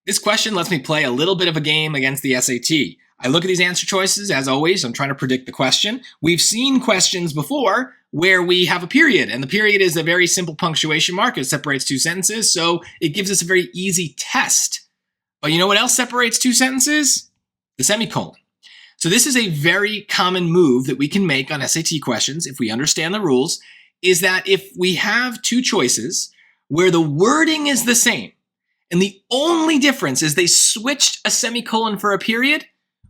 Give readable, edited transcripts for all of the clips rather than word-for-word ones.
This question lets me play a little bit of a game against the SAT. I look at these answer choices, as always, I'm trying to predict the question. We've seen questions before where we have a period, and the period is a very simple punctuation mark. It separates two sentences, so it gives us a very easy test. But you know what else separates two sentences? The semicolon. So this is a very common move that we can make on SAT questions if we understand the rules, is that if we have two choices where the wording is the same, and the only difference is they switched a semicolon for a period,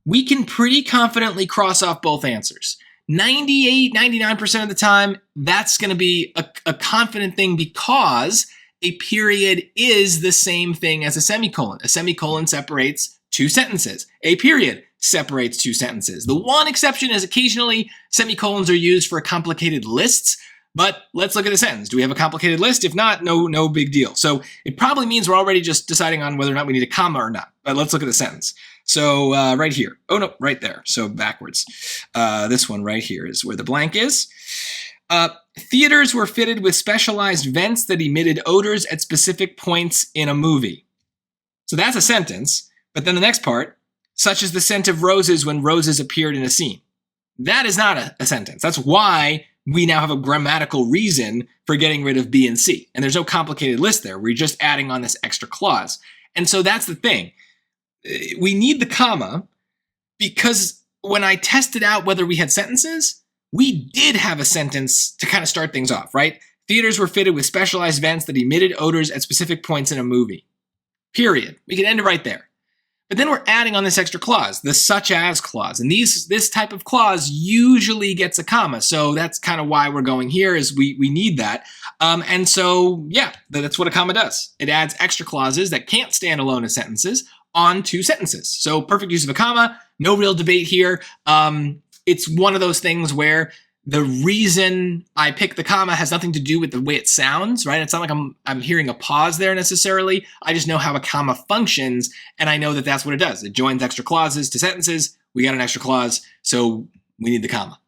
we can pretty confidently cross off both answers. 98, 99% of the time, that's going to be a confident thing because a period is the same thing as a semicolon. A semicolon separates two sentences. A period separates two sentences. The one exception is occasionally semicolons are used for complicated lists, but let's look at the sentence. Do we have a complicated list? If not, no big deal. So it probably means we're already just deciding on whether or not we need a comma or not. But let's look at the sentence. So right here. Oh, no, right there. So backwards. This one right here is where the blank is. Theaters were fitted with specialized vents that emitted odors at specific points in a movie. So that's a sentence. But then the next part, such as the scent of roses when roses appeared in a scene. That is not a sentence. That's why we now have a grammatical reason for getting rid of B and C. And there's no complicated list there. We're just adding on this extra clause. And so that's the thing. We need the comma because when I tested out whether we had sentences, we did have a sentence to kind of start things off, right? Theaters were fitted with specialized vents that emitted odors at specific points in a movie. Period. We can end it right there. But then we're adding on this extra clause, the such as clause. And this type of clause usually gets a comma. So that's kind of why we're going here is we need that. And so, yeah, that's what a comma does. It adds extra clauses that can't stand alone as sentences onto sentences. So perfect use of a comma, no real debate here. It's one of those things where the reason I pick the comma has nothing to do with the way it sounds, right? It's not like I'm hearing a pause there necessarily. I just know how a comma functions, and I know that that's what it does. It joins extra clauses to sentences. We got an extra clause, so we need the comma.